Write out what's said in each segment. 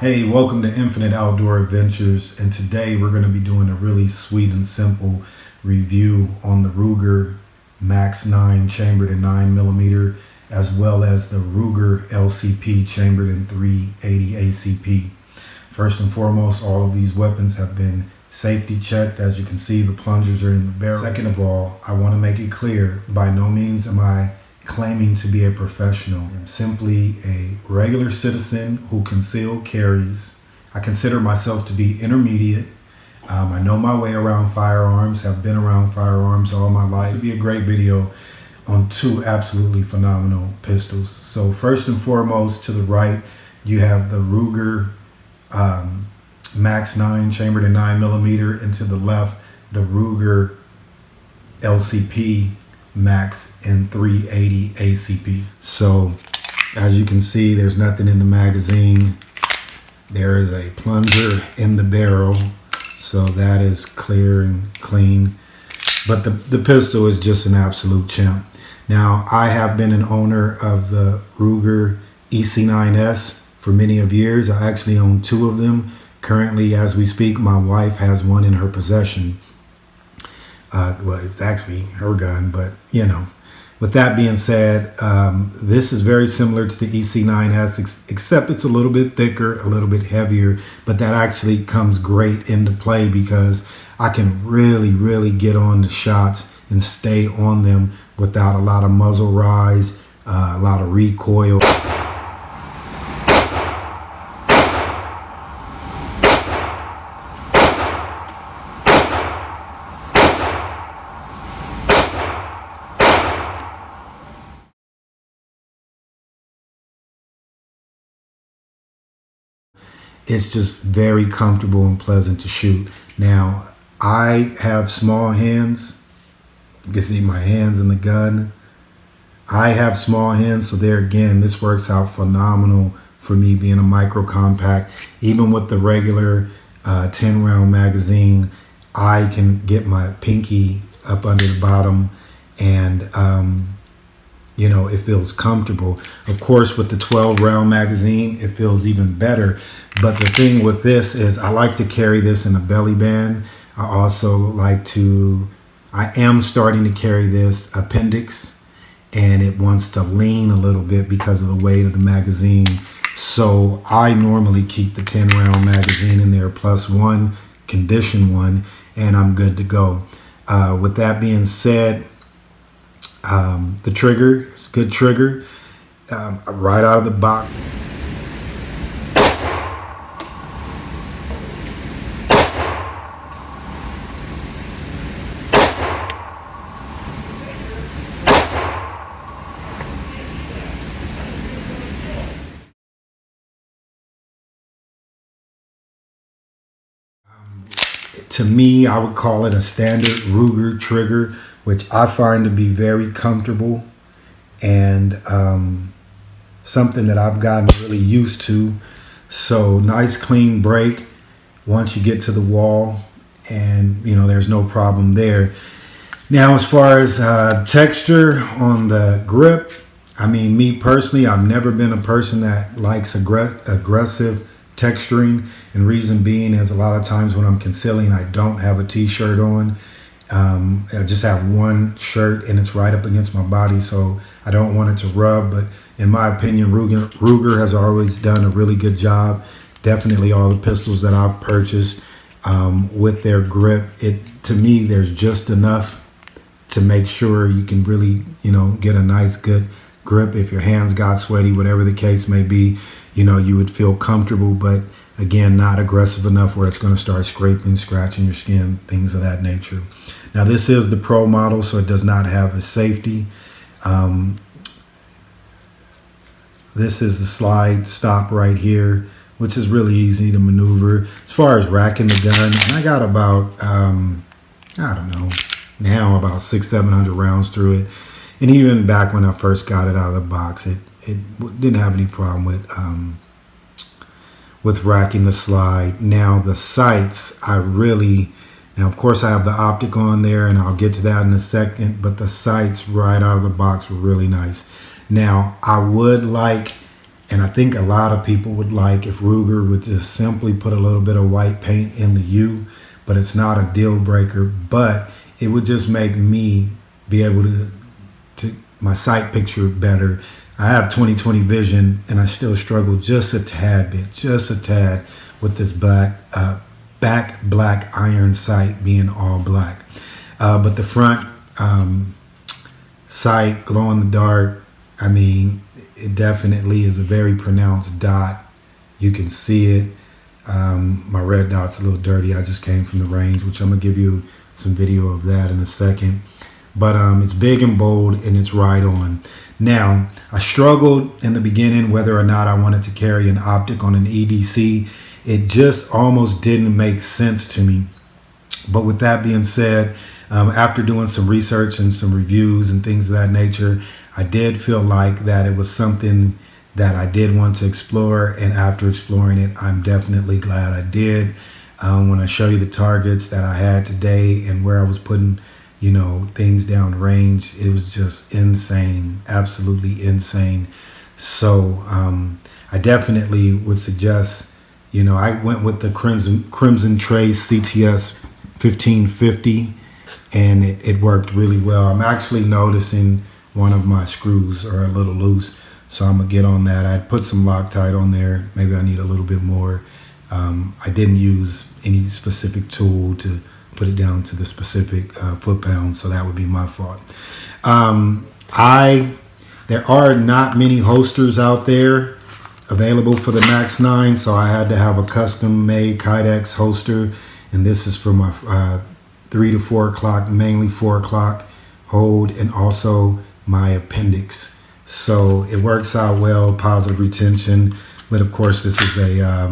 Hey, welcome to Infinite Outdoor Adventures, and today we're going to be doing a really sweet and simple review on the Ruger Max-9 chambered in 9mm, as well as the Ruger LCP chambered in 380 ACP. First and foremost, all of these weapons have been safety checked. As you can see, the plungers are in the barrel. Second of all, I want to make it clear, by no means am I claiming to be a professional. I'm simply a regular citizen who conceal carries. I consider myself to be intermediate. I know my way around firearms, have been around firearms all my life. This would be a great video on two absolutely phenomenal pistols. So first and foremost, to the right, you have the Ruger Max-9 chambered in 9mm, and to the left, the Ruger LCP Max in 380 ACP. So as you can see, there's nothing in the magazine. There is a plunger in the barrel, so that is clear and clean. But the pistol is just an absolute champ. Now, I have been an owner of the Ruger EC9S for many of years. I actually own two of them. Currently, as we speak, my wife has one in her possession. Well, it's actually her gun, but you know. With that being said, this is very similar to the EC9S, except it's a little bit thicker, a little bit heavier, but that actually comes great into play because I can really get on the shots and stay on them without a lot of muzzle rise, a lot of recoil. It's just very comfortable and pleasant to shoot. Now, I have small hands. You can see my hands in the gun. I have small hands, so there again, this works out phenomenal for me being a micro compact. Even with the regular 10-round magazine, I can get my pinky up under the bottom, and you know, it feels comfortable. Of course, with the 12-round magazine, it feels even better. But the thing with this is I like to carry this in a belly band. I also like to, I am starting to carry this appendix, and it wants to lean a little bit because of the weight of the magazine. So I normally keep the 10-round magazine in there plus one, condition one, and I'm good to go. With that being said, the trigger is a good trigger, right out of the box. To me, I would call it a standard Ruger trigger, which I find to be very comfortable and something that I've gotten really used to. So nice clean break once you get to the wall, and you know, there's no problem there. Now, as far as texture on the grip, I mean, me personally, I've never been a person that likes aggressive texturing, and reason being is a lot of times when I'm concealing, I don't have a t-shirt on. I just have one shirt and it's right up against my body, so I don't want it to rub. But in my opinion, Ruger has always done a really good job. Definitely all the pistols that I've purchased with their grip, to me, there's just enough to make sure you can really, you know, get a nice good grip. If your hands got sweaty, whatever the case may be, you know, you would feel comfortable, but again, not aggressive enough where it's going to start scraping, scratching your skin, things of that nature. Now, this is the Pro model, so it does not have a safety. This is the slide stop right here, which is really easy to maneuver. As far as racking the gun, and I got about, I don't know, now about 600-700 rounds through it. And even back when I first got it out of the box, it didn't have any problem with racking the slide. Now the sights, now of course I have the optic on there, and I'll get to that in a second, but the sights right out of the box were really nice. Now I would like And I think a lot of people would like if Ruger would just simply put a little bit of white paint in the U, but it's not a deal breaker. But it would just make me be able to my sight picture better. I have 20/20 vision, and I still struggle just a tad with this back black iron sight being all black. But the front sight, glow in the dark, I mean, it definitely is a very pronounced dot. You can see it. My red dot's a little dirty. I just came from the range, which I'm gonna give you some video of that in a second. But it's big and bold, and it's right on. Now, I struggled in the beginning whether or not I wanted to carry an optic on an EDC. It just almost didn't make sense to me. But with that being said, after doing some research and some reviews and things of that nature, I did feel like that it was something that I did want to explore. And after exploring it, I'm definitely glad I did. When I show you the targets that I had today and where I was putting, things down range, it was just insane, absolutely insane. So I definitely would suggest, I went with the Crimson Trace CTS 1550, and it worked really well. I'm actually noticing one of my screws are a little loose, so I'm gonna get on that. I put some Loctite on there. Maybe I need a little bit more. I didn't use any specific tool to put it down to the specific foot-pounds, so that would be my fault. There are not many holsters out there available for the Max-9, so I had to have a custom-made Kydex holster, and this is for my 3 to 4 o'clock, mainly 4 o'clock hold, and also my appendix. So it works out well, positive retention, but of course this is a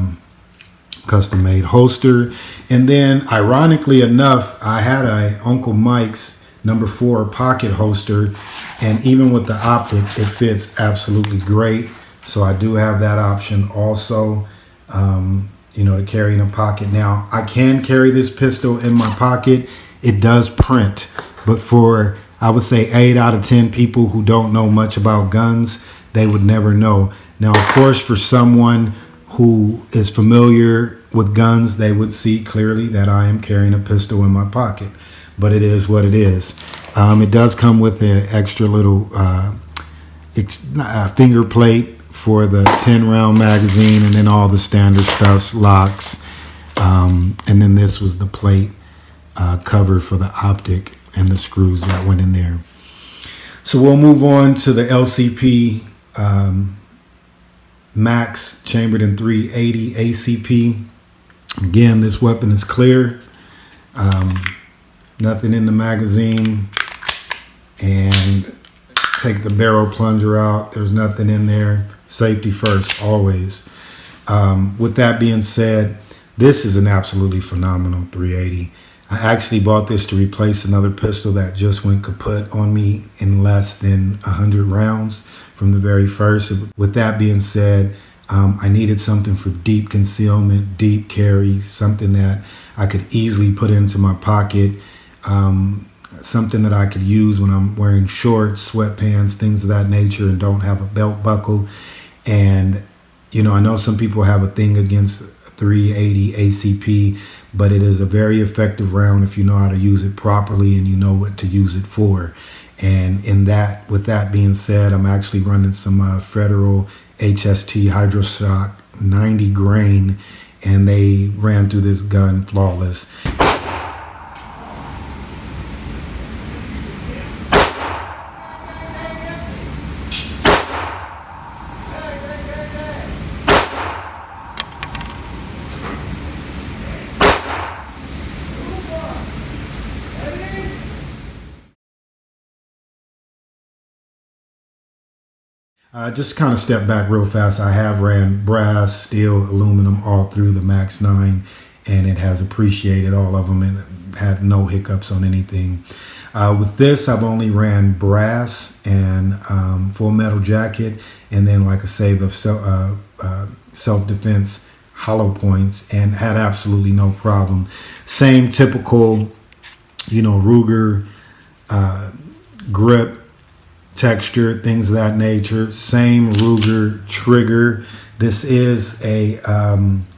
custom-made holster. And then, ironically enough, I had a Uncle Mike's number 4 pocket holster, and even with the optic, it fits absolutely great. So I do have that option also, to carry in a pocket. Now, I can carry this pistol in my pocket. It does print, but for, I would say, 8 out of 10 people who don't know much about guns, they would never know. Now, of course, for someone who is familiar with guns, they would see clearly that I am carrying a pistol in my pocket, but it is what it is. It does come with an extra little finger plate for the 10-round magazine, and then all the standard stuff, locks, and then this was the plate cover for the optic and the screws that went in there. So we'll move on to the LCP Max chambered in 380 ACP. Again, this weapon is clear, nothing in the magazine, and take the barrel plunger out, there's nothing in there. Safety first, always. With that being said, this is an absolutely phenomenal 380. I actually bought this to replace another pistol that just went kaput on me in less than 100 rounds from the very first. With that being said, I needed something for deep concealment, deep carry, something that I could easily put into my pocket, something that I could use when I'm wearing shorts, sweatpants, things of that nature, and don't have a belt buckle. And, I know some people have a thing against 380 ACP, but it is a very effective round if you know how to use it properly and you know what to use it for. And with that being said, I'm actually running some Federal HST Hydroshock 90 grain, and they ran through this gun flawless. Just kind of step back real fast. I have ran brass, steel, aluminum all through the Max-9, and it has appreciated all of them and had no hiccups on anything. With this, I've only ran brass and full metal jacket, and then, like I say, the self-defense hollow points, and had absolutely no problem. Same typical, Ruger grip, texture, things of that nature. Same Ruger trigger. This is a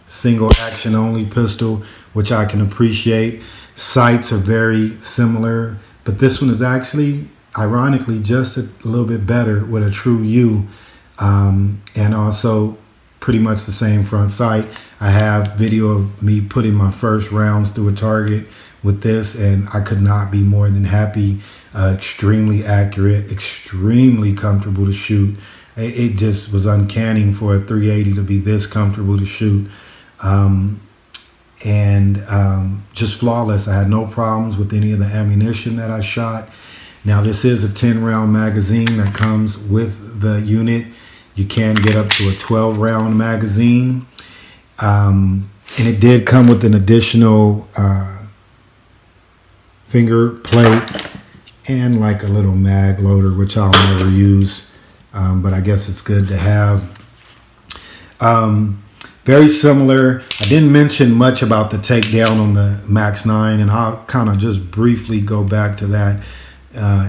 single action only pistol, which I can appreciate. Sights are very similar, but this one is actually, ironically, just a little bit better with a true U, and also pretty much the same front sight. I have video of me putting my first rounds through a target with this, and I could not be more than happy. Extremely accurate, extremely comfortable to shoot. It just was uncanny for a 380 to be this comfortable to shoot. Just flawless. I had no problems with any of the ammunition that I shot. Now this is a 10 round magazine that comes with the unit. You can get up to a 12 round magazine. And it did come with an additional finger plate and like a little mag loader, which I'll never use, but I guess it's good to have. Very similar. I didn't mention much about the takedown on the Max-9, and I'll kind of just briefly go back to that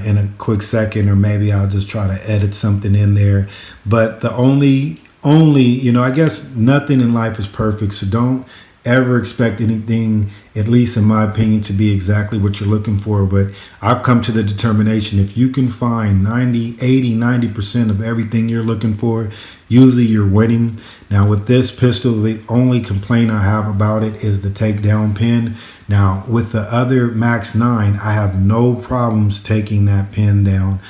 in a quick second, or maybe I'll just try to edit something in there. But the only, I guess nothing in life is perfect, so don't ever expect anything, at least in my opinion, to be exactly what you're looking for. But I've come to the determination, if you can find 90% of everything you're looking for, usually you're winning. Now with this pistol, the only complaint I have about it is the takedown pin. Now with the other Max-9, I have no problems taking that pin down.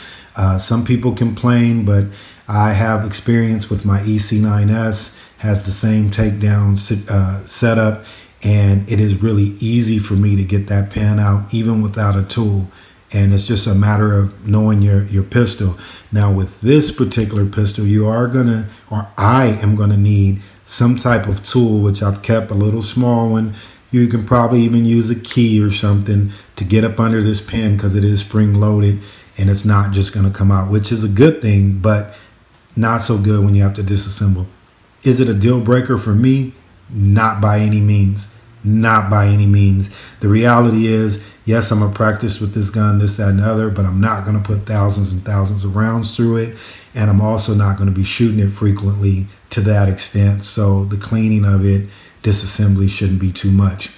Some people complain, but I have experience with my EC9S, has the same takedown setup, and it is really easy for me to get that pin out even without a tool. And it's just a matter of knowing your pistol. Now with this particular pistol, I am gonna need some type of tool, which I've kept a little small one. You can probably even use a key or something to get up under this pin, because it is spring loaded and it's not just gonna come out, which is a good thing, but not so good when you have to disassemble. Is it a deal breaker for me? Not by any means. Not by any means. The reality is, yes, I'm going to practice with this gun, this, that, and the other, but I'm not going to put thousands and thousands of rounds through it. And I'm also not going to be shooting it frequently to that extent. So the cleaning of it, disassembly shouldn't be too much.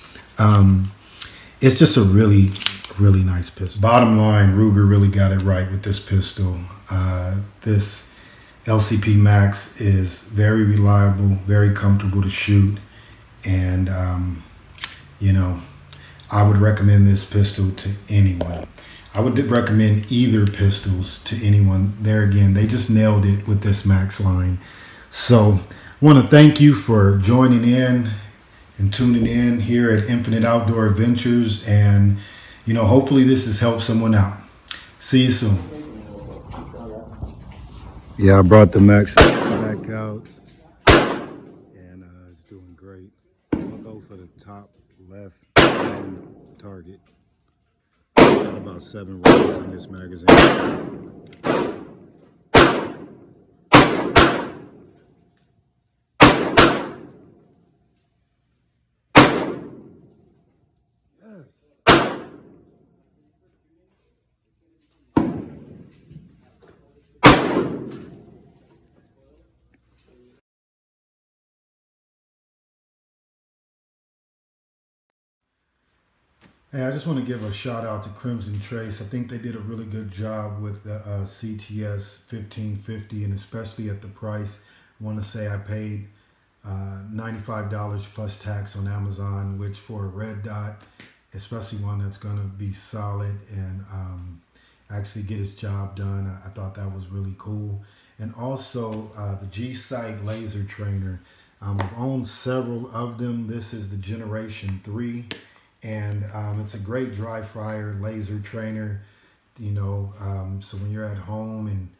It's just a really, really nice pistol. Bottom line, Ruger really got it right with this pistol. This LCP Max is very reliable, very comfortable to shoot, and I would recommend this pistol to anyone. I would recommend either pistols to anyone. There again, they just nailed it with this Max line. So I want to thank you for joining in and tuning in here at Infinite Outdoor Adventures, and hopefully this has helped someone out. See you soon. Yeah, I brought the Max back out, and it's doing great. I'll go for the top left hand target. Got about 7 rounds in this magazine. Hey, I just want to give a shout out to Crimson Trace. I think they did a really good job with the CTS 1550, and especially at the price. I want to say I paid $95 plus tax on Amazon, which for a red dot, especially one that's going to be solid and actually get its job done, I thought that was really cool. And also the G-Sight laser trainer. I've owned several of them. This is the Generation 3. And it's a great dry fire laser trainer, so when you're at home and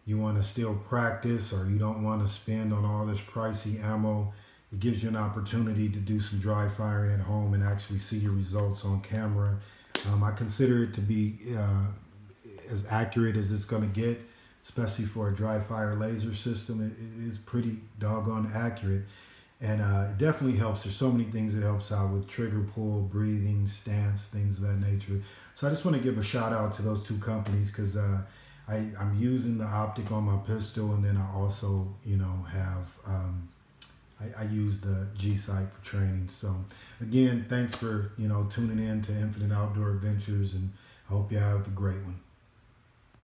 you want to still practice, or you don't want to spend on all this pricey ammo, it gives you an opportunity to do some dry firing at home and actually see your results on camera. I consider it to be as accurate as it's going to get, especially for a dry fire laser system. It is pretty doggone accurate. And it definitely helps. There's so many things it helps out with: trigger pull, breathing, stance, things of that nature. So I just want to give a shout out to those two companies, because I I'm using the optic on my pistol, and then I also, have I use the G-Sight for training. So again, thanks for tuning in to Infinite Outdoor Adventures, and I hope you have a great one.